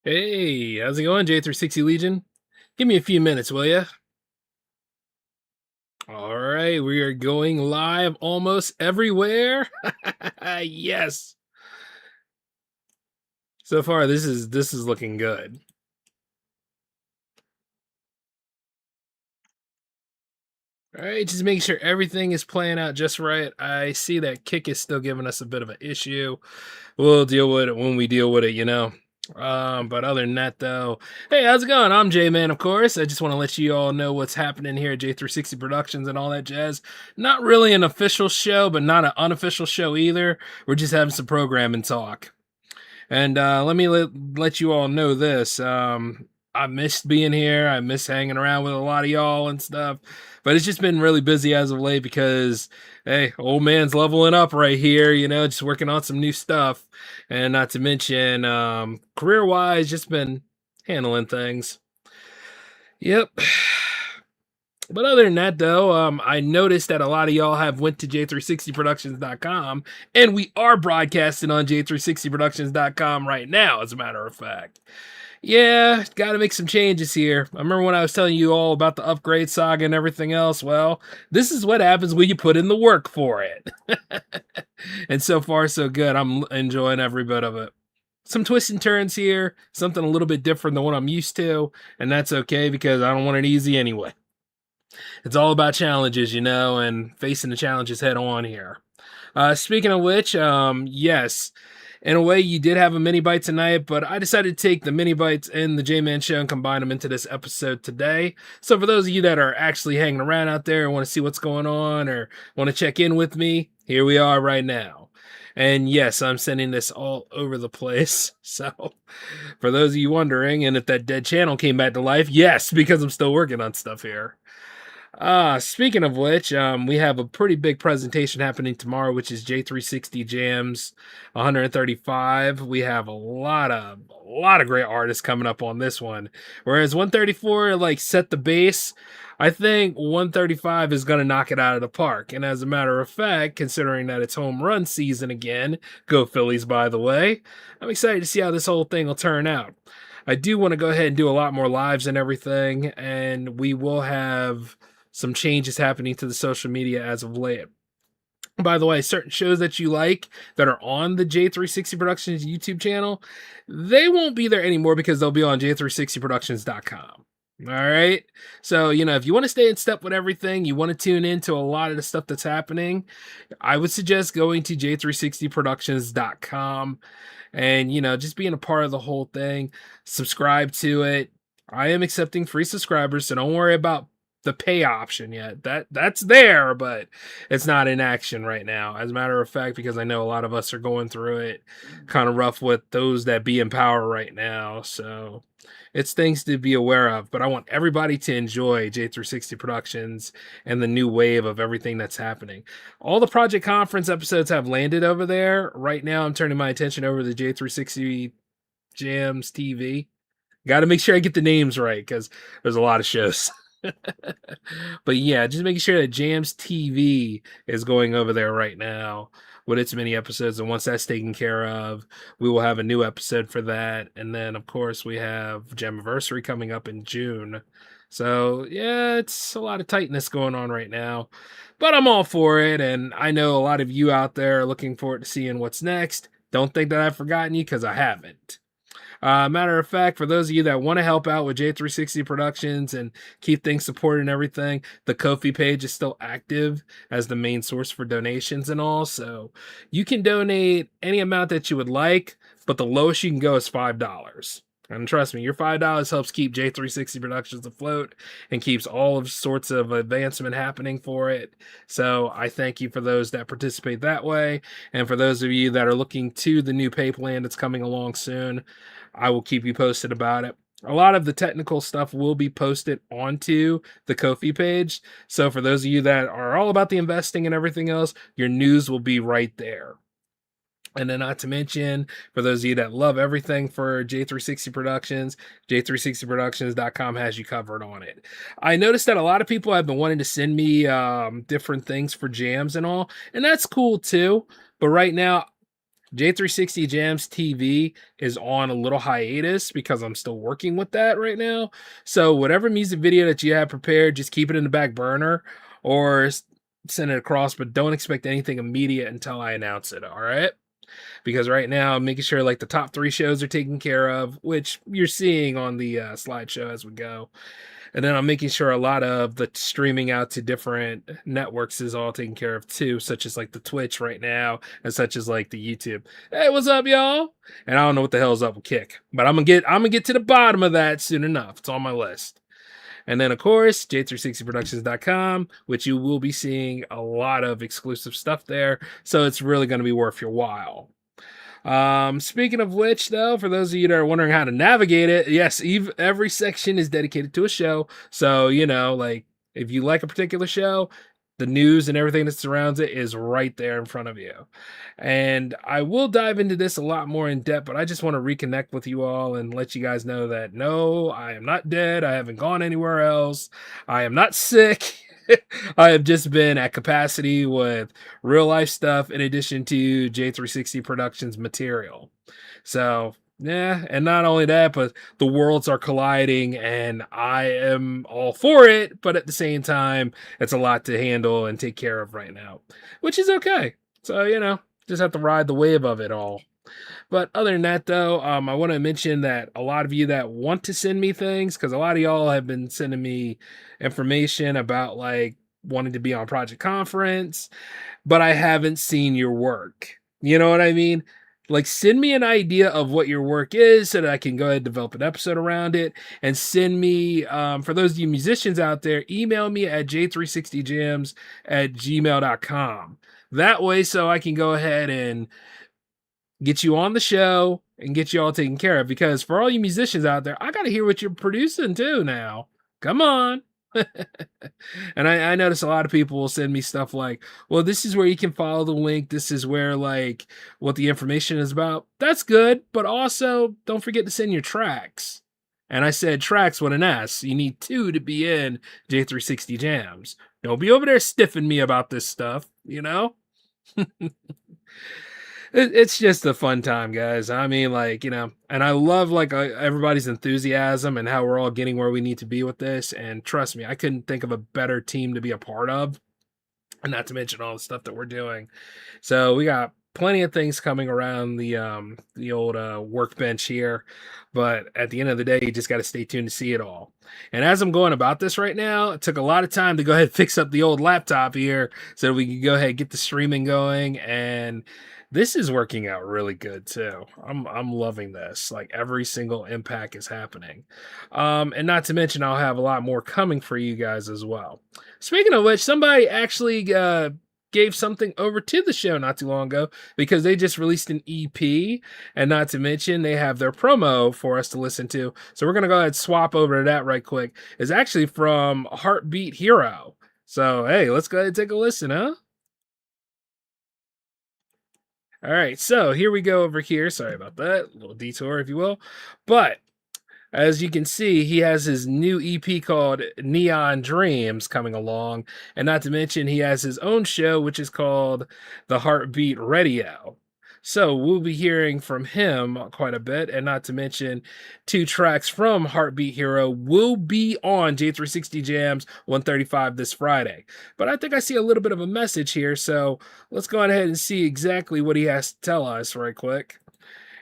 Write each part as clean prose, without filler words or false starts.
Hey, how's it going, J360 Legion? Give me a few minutes, will ya? All right, we are going live almost everywhere. Yes. So far, this is looking good. All right, just make sure everything is playing out just right. I see that kick is still giving us a bit of an issue. We'll deal with it when we deal with it. But other than that, though, hey, how's it going? I'm J Man, of course. I just want to let you all know what's happening here at J360 Productions and all that jazz. Not really an official show, but not an unofficial show either. We're just having some programming talk. And let me let you all know this. I missed being here. I miss hanging around with a lot of y'all and stuff. But it's just been really busy as of late because, hey, old man's leveling up right here, just working on some new stuff. And not to mention, career wise, just been handling things. Yep. But other than that, though, I noticed that a lot of y'all have went to J360productions.com, and we are broadcasting on J360productions.com right now, as a matter of fact. Yeah, got to make some changes here. I remember when I was telling you all about the upgrade saga and everything else. Well, this is what happens when you put in the work for it. And so far, so good. I'm enjoying every bit of it. Some twists and turns here, something a little bit different than what I'm used to, and that's okay because I don't want it easy anyway. It's all about challenges, and facing the challenges head on here. Speaking of which, yes, in a way, you did have a mini bite tonight, but I decided to take the mini bites and the J Man Show and combine them into this episode today. So, for those of you that are actually hanging around out there and want to see what's going on or want to check in with me, here we are right now. And yes, I'm sending this all over the place. So, for those of you wondering, and if that dead channel came back to life, yes, because I'm still working on stuff here. Speaking of which, we have a pretty big presentation happening tomorrow, which is J360 Jams 135. We have a lot of great artists coming up on this one. Whereas 134 like set the base, I think 135 is gonna knock it out of the park. And as a matter of fact, considering that it's home run season again, go Phillies by the way, I'm excited to see how this whole thing will turn out. I do want to go ahead and do a lot more lives and everything, and we will have some changes happening to the social media as of late. By the way, certain shows that you like that are on the J360 Productions YouTube channel, they won't be there anymore because they'll be on J360productions.com. All right. So, if you want to stay in step with everything, you want to tune into a lot of the stuff that's happening, I would suggest going to J360productions.com and, just being a part of the whole thing. Subscribe to it. I am accepting free subscribers, so don't worry about the pay option yet. That's there, but it's not in action right now. As a matter of fact, because I know a lot of us are going through it kind of rough with those that be in power right now. So it's things to be aware of. But I want everybody to enjoy J360 Productions and the new wave of everything that's happening. All the Project Conference episodes have landed over there. Right now, I'm turning my attention over to J360 Jams TV. Got to make sure I get the names right because there's a lot of shows. But yeah, just making sure that Jams TV is going over there right now with its mini episodes. And once that's taken care of, we will have a new episode for that. And then, of course, we have Jamiversary coming up in June. So yeah, it's a lot of tightness going on right now. But I'm all for it. And I know a lot of you out there are looking forward to seeing what's next. Don't think that I've forgotten you because I haven't. Matter of fact, for those of you that want to help out with J360 Productions and keep things supported and everything, the Ko-fi page is still active as the main source for donations and all. So you can donate any amount that you would like, but the lowest you can go is $5. And trust me, your $5 helps keep J360 Productions afloat and keeps all of sorts of advancement happening for it. So I thank you for those that participate that way. And for those of you that are looking to the new pay plan that's coming along soon, I will keep you posted about it. A lot of the technical stuff will be posted onto the Ko-fi page. So for those of you that are all about the investing and everything else, your news will be right there. And then not to mention, for those of you that love everything for J360 Productions, J360productions.com has you covered on it. I noticed that a lot of people have been wanting to send me different things for jams and all, and that's cool too. But right now, J360 Jams TV is on a little hiatus because I'm still working with that right now. So whatever music video that you have prepared, just keep it in the back burner or send it across, but don't expect anything immediate until I announce it. All right. Because right now I'm making sure like the top 3 shows are taken care of, which you're seeing on the slideshow as we go. And then I'm making sure a lot of the streaming out to different networks is all taken care of too, such as like the Twitch right now, and such as like the YouTube. Hey, what's up, y'all? And I don't know what the hell's up with Kick, but I'm gonna get to the bottom of that soon enough. It's on my list. And then of course, J360productions.com, which you will be seeing a lot of exclusive stuff there. So it's really going to be worth your while. Speaking of which, though, for those of you that are wondering how to navigate it, yes, every section is dedicated to a show. So, like if you like a particular show, the news and everything that surrounds it is right there in front of you. And I will dive into this a lot more in depth, but I just want to reconnect with you all and let you guys know that no, I am not dead. I haven't gone anywhere else. I am not sick. I have just been at capacity with real life stuff in addition to J360 Productions material. So, yeah, and not only that, but the worlds are colliding and I am all for it, but at the same time, it's a lot to handle and take care of right now, which is okay. So, just have to ride the wave of it all. But other than that, though, I want to mention that a lot of you that want to send me things, because a lot of y'all have been sending me information about like wanting to be on Project Conference, but I haven't seen your work. You know what I mean? Like, send me an idea of what your work is so that I can go ahead and develop an episode around it. And send me, for those of you musicians out there, email me at j360jams@gmail.com. That way, so I can go ahead and get you on the show and get you all taken care of. Because for all you musicians out there, I got to hear what you're producing too now. Come on. And I notice a lot of people will send me stuff like, well, this is where you can follow the link. This is where like what the information is about. That's good. But also don't forget to send your tracks. And I said tracks with an S. You need 2 to be in J360 Jams. Don't be over there stiffing me about this stuff, It's just a fun time, guys. I mean, like, and I love like everybody's enthusiasm and how we're all getting where we need to be with this. And trust me, I couldn't think of a better team to be a part of. And not to mention all the stuff that we're doing. So we got plenty of things coming around the old workbench here. But at the end of the day, you just got to stay tuned to see it all. And as I'm going about this right now, it took a lot of time to go ahead and fix up the old laptop here so that we can go ahead and get the streaming going. And this is working out really good too. I'm loving this. Like every single impact is happening. And not to mention I'll have a lot more coming for you guys as well. Speaking of which, somebody actually gave something over to the show not too long ago because they just released an EP, and not to mention they have their promo for us to listen to. So we're going to go ahead and swap over to that right quick. It's actually from Heartbeat Hero. So, hey, let's go ahead and take a listen, huh? All right, so here we go over here. Sorry about that. A little detour, if you will. But as you can see, he has his new EP called Neon Dreams coming along. And not to mention, he has his own show, which is called The Heartbeat Radio. So we'll be hearing from him quite a bit. And not to mention, 2 tracks from Heartbeat Hero will be on J360 Jams 135 this Friday. But I think I see a little bit of a message here. So let's go ahead and see exactly what he has to tell us right quick.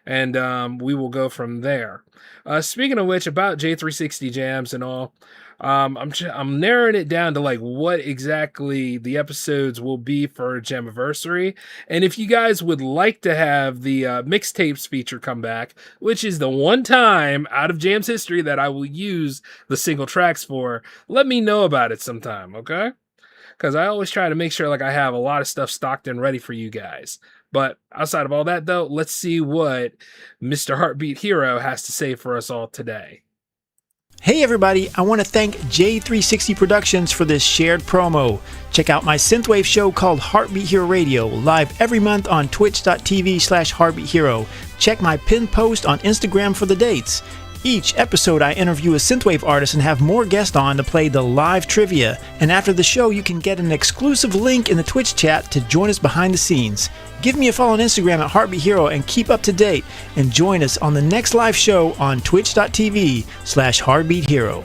And we will go from there. Speaking of which, about J360 Jams and all, I'm narrowing it down to like what exactly the episodes will be for Jamiversary. And if you guys would like to have the mixtapes feature come back, which is the one time out of Jam's history that I will use the single tracks for, let me know about it sometime, okay? Because I always try to make sure like I have a lot of stuff stocked and ready for you guys. But outside of all that, though, let's see what Mr. Heartbeat Hero has to say for us all today. Hey everybody, I want to thank J360 Productions for this shared promo. Check out my synthwave show called Heartbeat Hero Radio, live every month on twitch.tv/heartbeathero. Check my pinned post on Instagram for the dates. Each episode, I interview a synthwave artist and have more guests on to play the live trivia. And after the show, you can get an exclusive link in the Twitch chat to join us behind the scenes. Give me a follow on Instagram at Heartbeat Hero and keep up to date. And join us on the next live show on twitch.tv/Heartbeat Hero.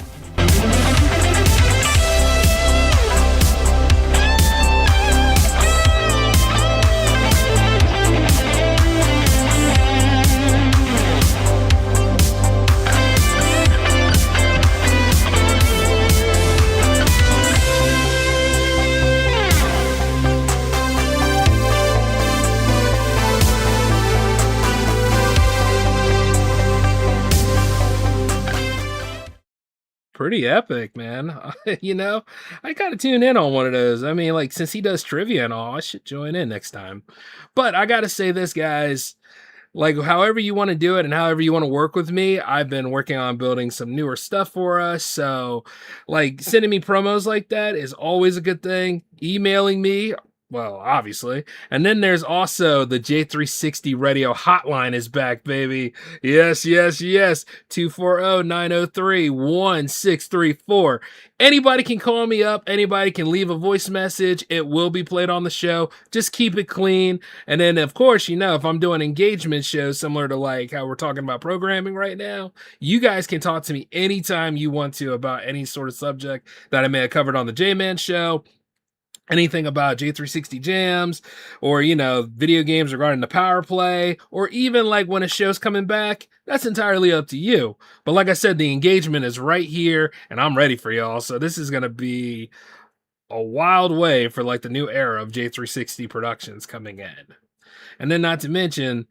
Pretty epic, man. I gotta tune in on one of those. I mean, like, since he does trivia and all, I should join in next time. But I gotta say this, guys. Like, however you want to do it and however you want to work with me, I've been working on building some newer stuff for us. So, like, sending me promos like that is always a good thing. Emailing me, well, obviously. And then there's also the J360 radio hotline is back, baby. Yes, yes, yes. 240-903-1634. Anybody can call me up. Anybody can leave a voice message. It will be played on the show. Just keep it clean. And then, of course, if I'm doing engagement shows similar to like how we're talking about programming right now, you guys can talk to me anytime you want to about any sort of subject that I may have covered on the J-Man show. Anything about J360 jams, or video games regarding the power play, or even like when a show's coming back, that's entirely up to you. But like I said, the engagement is right here and I'm ready for y'all. So this is going to be a wild way for like the new era of J360 productions coming in. And then not to mention,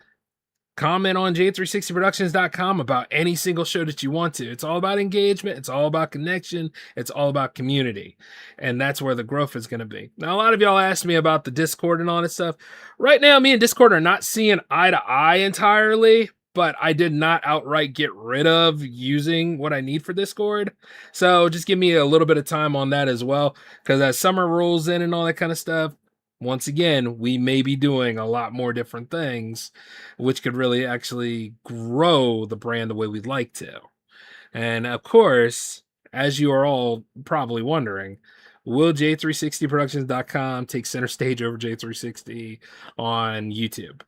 comment on J360productions.com about any single show that you want to. It's all about engagement. It's all about connection. It's all about community. And that's where the growth is going to be. Now, a lot of y'all asked me about the Discord and all that stuff. Right now, me and Discord are not seeing eye to eye entirely, but I did not outright get rid of using what I need for Discord. So just give me a little bit of time on that as well. Because as summer rolls in and all that kind of stuff, once again, we may be doing a lot more different things, which could really actually grow the brand the way we'd like to. And of course, as you are all probably wondering, will J360productions.com take center stage over J360 on YouTube?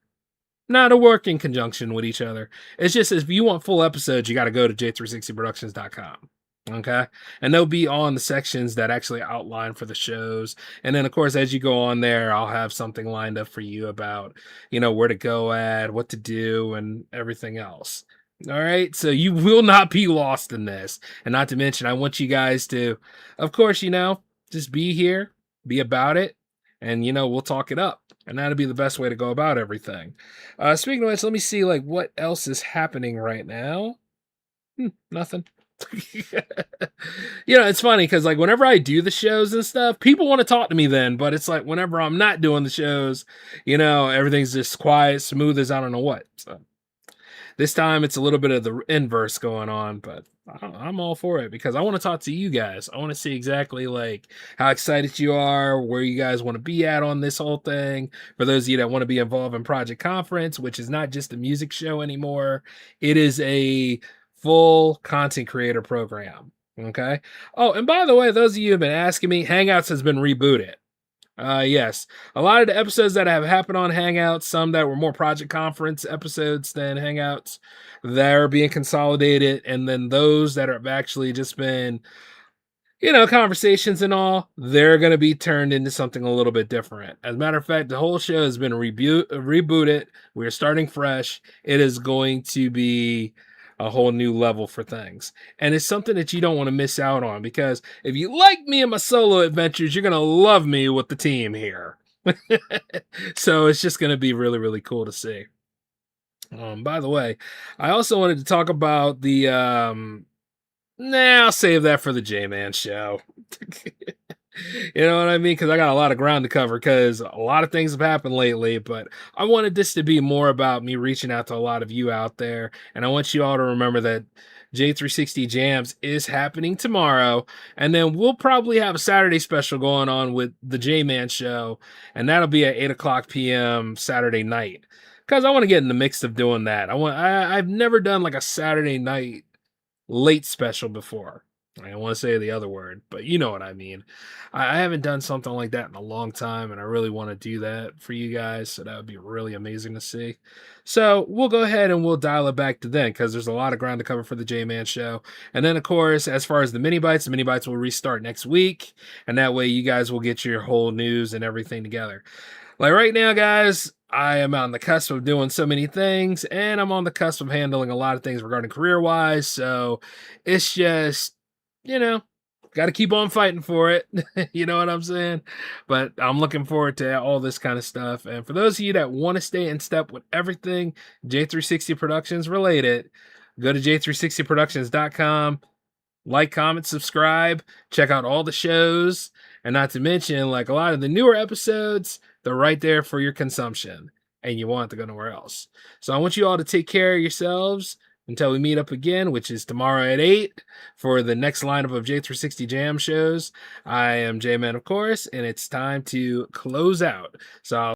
Not to work in conjunction with each other. It's just if you want full episodes, you got to go to J360productions.com. Okay. And they'll be on the sections that actually outline for the shows. And then, of course, as you go on there, I'll have something lined up for you about, where to go at, what to do, and everything else. All right. So you will not be lost in this. And not to mention, I want you guys to, of course, just be here, be about it, and, we'll talk it up. And that'll be the best way to go about everything. Speaking of which, let me see, like, what else is happening right now. Nothing. It's funny because like whenever I do the shows and stuff, people want to talk to me then, but it's like whenever I'm not doing the shows, everything's just quiet, smooth as I don't know what. So this time it's a little bit of the inverse going on, but I'm all for it because I want to talk to you guys. I want to see exactly like how excited you are, where you guys want to be at on this whole thing. For those of you that want to be involved in Project Conference, which is not just a music show anymore, it is a full content creator program. Okay. Oh, and by the way, those of you who have been asking me, Hangouts has been rebooted. Yes, a lot of the episodes that have happened on Hangouts, some that were more Project Conference episodes than Hangouts, they're being consolidated, and then those that have actually just been, conversations and all, they're going to be turned into something a little bit different. As a matter of fact, the whole show has been rebooted. We're starting fresh. It is going to be a whole new level for things. And it's something that you don't want to miss out on because if you like me and my solo adventures, you're going to love me with the team here. So it's just going to be really, really cool to see. By the way, I also wanted to talk about the, I'll save that for the J-Man show. You know what I mean? Because I got a lot of ground to cover because a lot of things have happened lately, but I wanted this to be more about me reaching out to a lot of you out there. And I want you all to remember that J360 Jams is happening tomorrow. And then we'll probably have a Saturday special going on with the J-Man show. And that'll be at 8 o'clock p.m. Saturday night. Because I want to get in the mix of doing that. I've never done like a Saturday night late special before. I don't want to say the other word, but you know what I mean. I haven't done something like that in a long time, and I really want to do that for you guys. So that would be really amazing to see. So we'll go ahead and we'll dial it back to then because there's a lot of ground to cover for the J Man show. And then, of course, as far as the mini bites will restart next week, and that way you guys will get your whole news and everything together. Like right now, guys, I am on the cusp of doing so many things, and I'm on the cusp of handling a lot of things regarding career wise. So it's just, you know, got to keep on fighting for it. You know what I'm saying? But I'm looking forward to all this kind of stuff. And for those of you that want to stay in step with everything J360 Productions related, go to j360productions.com. Like, comment, subscribe, check out all the shows, and not to mention, like a lot of the newer episodes, they're right there for your consumption, and you want to go nowhere else. So I want you all to take care of yourselves until we meet up again, which is tomorrow at 8 for the next lineup of J360 Jam shows. I am J-Man, of course, and it's time to close out. So